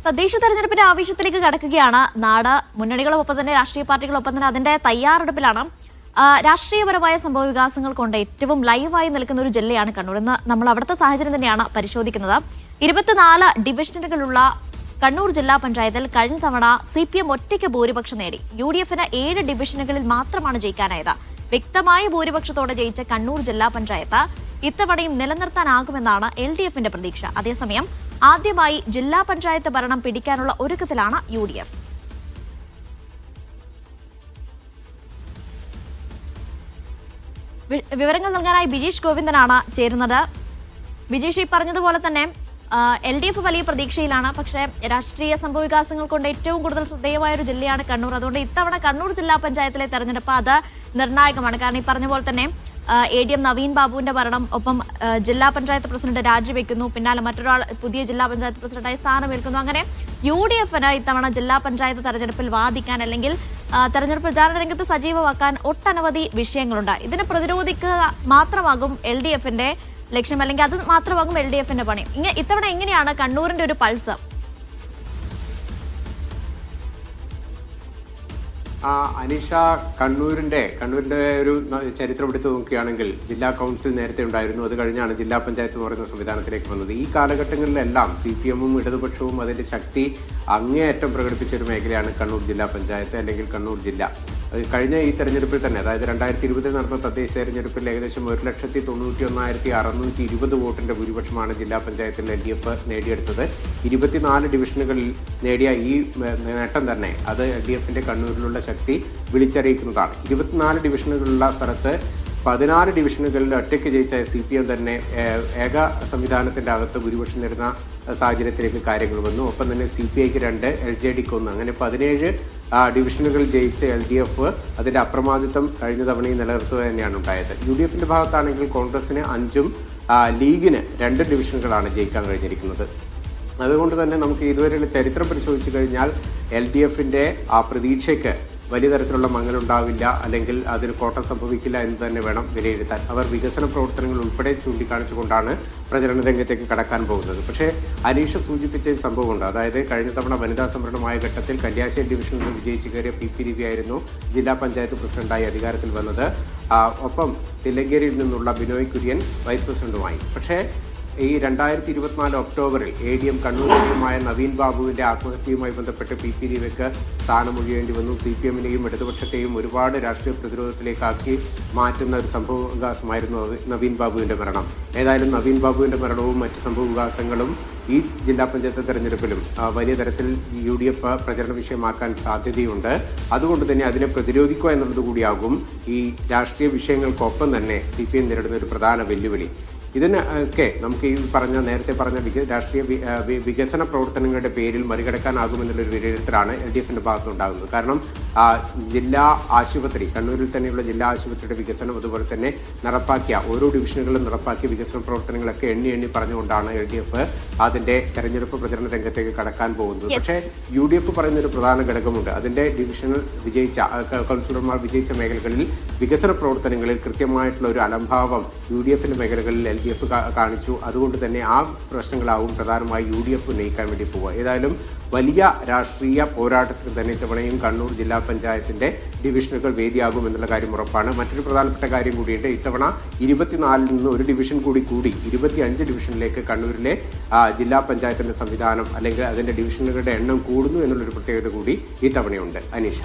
തദ്ദേശ തെരഞ്ഞെടുപ്പിന്റെ ആവേശത്തിലേക്ക് കടക്കുകയാണ് നാട്. മുന്നണികളൊപ്പം തന്നെ രാഷ്ട്രീയ പാർട്ടികളൊപ്പം തന്നെ അതിന്റെ തയ്യാറെടുപ്പിലാണ്. രാഷ്ട്രീയപരമായ സംഭവ വികാസങ്ങൾ കൊണ്ട് ഏറ്റവും ലൈവായി നിൽക്കുന്ന ഒരു ജില്ലയാണ് കണ്ണൂർ. ഇന്ന് നമ്മൾ അവിടുത്തെ സാഹചര്യം തന്നെയാണ് പരിശോധിക്കുന്നത്. 24 ഡിവിഷനുകളുള്ള കണ്ണൂർ ജില്ലാ പഞ്ചായത്തിൽ കഴിഞ്ഞ തവണ CPM ഒറ്റയ്ക്ക് ഭൂരിപക്ഷം നേടി. UDFന് 7 ഡിവിഷനുകളിൽ മാത്രമാണ് ജയിക്കാനായത്. വ്യക്തമായ ഭൂരിപക്ഷത്തോടെ ജയിച്ച കണ്ണൂർ ജില്ലാ പഞ്ചായത്ത് ഇത്തവണയും നിലനിർത്താനാകുമെന്നാണ് LDFന്റെ പ്രതീക്ഷ. അതേസമയം ആദ്യമായി ജില്ലാ പഞ്ചായത്ത് ഭരണം പിടിക്കാനുള്ള ഒരുക്കത്തിലാണ് UDF. വിവരങ്ങൾ നൽകാനായി ബിജീഷ് ഗോവിന്ദനാണ് ചേരുന്നത്. ബിജീഷ്, ഈ പറഞ്ഞതുപോലെ തന്നെ LDF വലിയ പ്രതീക്ഷയിലാണ്. പക്ഷേ രാഷ്ട്രീയ സംഭവവികാസങ്ങൾ കൊണ്ട് ഏറ്റവും കൂടുതൽ ശ്രദ്ധേയമായ ഒരു ജില്ലയാണ് കണ്ണൂർ. അതുകൊണ്ട് ഇത്തവണ കണ്ണൂർ ജില്ലാ പഞ്ചായത്തിലെ തെരഞ്ഞെടുപ്പ് അത് നിർണായകമാണ്. കാരണം ഈ പറഞ്ഞ പോലെ തന്നെ ADM നവീൻ ബാബുവിന്റെ ഭരണം, ഒപ്പം ജില്ലാ പഞ്ചായത്ത് പ്രസിഡന്റ് രാജിവെക്കുന്നു, പിന്നാലെ മറ്റൊരാൾ പുതിയ ജില്ലാ പഞ്ചായത്ത് പ്രസിഡന്റായി സ്ഥാനമേൽക്കുന്നു. അങ്ങനെ UDFന് ഇത്തവണ ജില്ലാ പഞ്ചായത്ത് തെരഞ്ഞെടുപ്പിൽ വാദിക്കാൻ, അല്ലെങ്കിൽ തെരഞ്ഞെടുപ്പ് പ്രചാരണ രംഗത്ത് സജീവമാക്കാൻ ഒട്ടനവധി വിഷയങ്ങളുണ്ട്. ഇതിനെ പ്രതിരോധിക്കുക മാത്രമാകും LDFന്റെ ലക്ഷ്യം, അല്ലെങ്കിൽ അത് മാത്രമാകും LDFന്റെ പണി. ഇത്തവണ എങ്ങനെയാണ് കണ്ണൂരിന്റെ ഒരു പൾസ്? അനീഷ, കണ്ണൂരിന്റെ ഒരു ചരിത്രം എടുത്തു നോക്കുകയാണെങ്കിൽ ജില്ലാ കൗൺസിൽ നേരത്തെ ഉണ്ടായിരുന്നു. അത് കഴിഞ്ഞാണ് ജില്ലാ പഞ്ചായത്ത് എന്ന് പറയുന്ന സംവിധാനത്തിലേക്ക് വന്നത്. ഈ കാലഘട്ടങ്ങളിലെല്ലാം CPMഉം ഇടതുപക്ഷവും അതിന്റെ ശക്തി അങ്ങേയറ്റം പ്രകടിപ്പിച്ച ഒരു മേഖലയാണ് കണ്ണൂർ ജില്ലാ പഞ്ചായത്ത്, അല്ലെങ്കിൽ കണ്ണൂർ ജില്ല. കഴിഞ്ഞ ഈ തെരഞ്ഞെടുപ്പിൽ തന്നെ, അതായത് 2020 നടന്ന തദ്ദേശ തെരഞ്ഞെടുപ്പിൽ ഏകദേശം 1,91,620 വോട്ടിന്റെ ഭൂരിപക്ഷമാണ് ജില്ലാ പഞ്ചായത്തിൽ LDF നേടിയെടുത്തത്. 24 ഡിവിഷനുകളിൽ നേടിയ ഈ നേട്ടം തന്നെ അത് LDFന്റെ കണ്ണൂരിലുള്ള ശക്തി വിളിച്ചറിയിക്കുന്നതാണ്. 24 ഡിവിഷനുകളുള്ള സ്ഥലത്ത് 14 ഡിവിഷനുകളിൽ ഒറ്റയ്ക്ക് ജയിച്ച CPM തന്നെ ഏക സംവിധാനത്തിന്റെ അകത്ത് ഭൂരിപക്ഷം നേടുന്ന സാഹചര്യത്തിലേക്ക് കാര്യങ്ങൾ വന്നു. ഒപ്പം തന്നെ CPIക്ക് 2, LJDക്ക് 1, അങ്ങനെ 17 ഡിവിഷനുകൾ ജയിച്ച LDF അതിന്റെ അപ്രമാദിത്വം കഴിഞ്ഞ തവണയും നിലനിർത്തുക തന്നെയാണ് ഉണ്ടായത്. UDFന്റെ ഭാഗത്താണെങ്കിൽ കോൺഗ്രസിന് 5ഉം ലീഗിന് 2 ഡിവിഷനുകളാണ് ജയിക്കാൻ കഴിഞ്ഞിരിക്കുന്നത്. അതുകൊണ്ട് തന്നെ നമുക്ക് ഇതുവരെയുള്ള ചരിത്രം പരിശോധിച്ചു കഴിഞ്ഞാൽ LDFന്റെ ആ പ്രതീക്ഷയ്ക്ക് വലിയ തരത്തിലുള്ള മങ്ങലുണ്ടാവില്ല, അല്ലെങ്കിൽ അതിന് കോട്ടം സംഭവിക്കില്ല എന്ന് തന്നെ വേണം വിലയിരുത്താൻ. അവർ വികസന പ്രവർത്തനങ്ങൾ ഉൾപ്പെടെ ചൂണ്ടിക്കാണിച്ചുകൊണ്ടാണ് പ്രചരണ രംഗത്തേക്ക് കടക്കാൻ പോകുന്നത്. പക്ഷേ അനീഷ സൂചിപ്പിച്ച സംഭവമുണ്ട്. അതായത് കഴിഞ്ഞ തവണ വനിതാ സംവരണമായ ഘട്ടത്തിൽ കല്യാശ്ശേരി ഡിവിഷനിൽ വിജയിച്ചു കയറിയ PP രവി ആയിരുന്നു ജില്ലാ പഞ്ചായത്ത് പ്രസിഡന്റായി അധികാരത്തിൽ വന്നത്. ഒപ്പം തില്ലങ്കേരിയിൽ നിന്നുള്ള ബിനോയ് കുര്യൻ വൈസ് പ്രസിഡന്റുമായി. പക്ഷേ ഈ 2024 ഒക്ടോബറിൽ ADM കണ്ണൂർ മായ നവീൻ ബാബുവിന്റെ ആത്മഹത്യയുമായി ബന്ധപ്പെട്ട് PP രവിക്ക് സ്ഥാനമൊഴിയേണ്ടി വന്നു. CPMനെയും ഇടതുപക്ഷത്തെയും ഒരുപാട് രാഷ്ട്രീയ പ്രതിരോധത്തിലേക്കാക്കി മാറ്റുന്ന ഒരു സംഭവവികാസമായിരുന്നു നവീൻ ബാബുവിന്റെ മരണം. ഏതായാലും നവീൻ ബാബുവിന്റെ മരണവും മറ്റ് സംഭവവികാസങ്ങളും ഈ ജില്ലാ പഞ്ചായത്ത് തെരഞ്ഞെടുപ്പിലും വലിയ തരത്തിൽ UDF പ്രചരണ വിഷയമാക്കാൻ സാധ്യതയുണ്ട്. അതുകൊണ്ട് തന്നെ അതിനെ പ്രതിരോധിക്കുക എന്നുള്ളത് കൂടിയാകും ഈ രാഷ്ട്രീയ വിഷയങ്ങൾക്കൊപ്പം തന്നെ CPM നേരിടുന്ന ഒരു പ്രധാന വെല്ലുവിളി. ഇതിനൊക്കെ നമുക്ക് ഈ നേരത്തെ പറഞ്ഞ രാഷ്ട്രീയ വികസന പ്രവർത്തനങ്ങളുടെ പേരിൽ മറികടക്കാനാകുമെന്നുള്ളൊരു വിലയിരുത്തലാണ് LDFന്റെ ഭാഗത്തുനിന്നുണ്ടാകുന്നത്. കാരണം ജില്ലാ ആശുപത്രി, കണ്ണൂരിൽ തന്നെയുള്ള ജില്ലാ ആശുപത്രിയുടെ വികസനം, അതുപോലെ തന്നെ നടപ്പാക്കിയ ഓരോ ഡിവിഷനുകളും നടപ്പാക്കിയ വികസന പ്രവർത്തനങ്ങളൊക്കെ എണ്ണി പറഞ്ഞുകൊണ്ടാണ് LDF അതിന്റെ തെരഞ്ഞെടുപ്പ് പ്രചരണ രംഗത്തേക്ക് കടക്കാൻ പോകുന്നത്. പക്ഷേ UDF പറയുന്ന ഒരു പ്രധാന ഘടകമുണ്ട്. അതിന്റെ ഡിവിഷനിൽ വിജയിച്ച കൗൺസിലർമാർ വിജയിച്ച മേഖലകളിൽ വികസന പ്രവർത്തനങ്ങളിൽ കൃത്യമായിട്ടുള്ള ഒരു അലംഭാവം UDFന്റെ മേഖലകളിൽ LDF കാണിച്ചു. അതുകൊണ്ട് തന്നെ ആ പ്രശ്നങ്ങളാവും പ്രധാനമായി UDF ഉന്നയിക്കാൻ വേണ്ടി പോവുക. ഏതായാലും വലിയ രാഷ്ട്രീയ പോരാട്ടത്തിന് തന്നെ ഇത്തവണയും കണ്ണൂർ ജില്ലാ പഞ്ചായത്തിന്റെ ഡിവിഷനുകൾ വേദിയാകും എന്നുള്ള കാര്യം ഉറപ്പാണ്. മറ്റൊരു പ്രധാനപ്പെട്ട കാര്യം കൂടിയുണ്ട്. ഇത്തവണ 24 നിന്ന് ഒരു ഡിവിഷൻ കൂടി 25 ഡിവിഷനിലേക്ക് കണ്ണൂരിലെ ജില്ലാ പഞ്ചായത്തിന്റെ സംവിധാനം, അല്ലെങ്കിൽ അതിന്റെ ഡിവിഷനുകളുടെ എണ്ണം കൂടുന്നു എന്നുള്ളൊരു പ്രത്യേകത കൂടി ഇത്തവണയുണ്ട്. അനീഷ.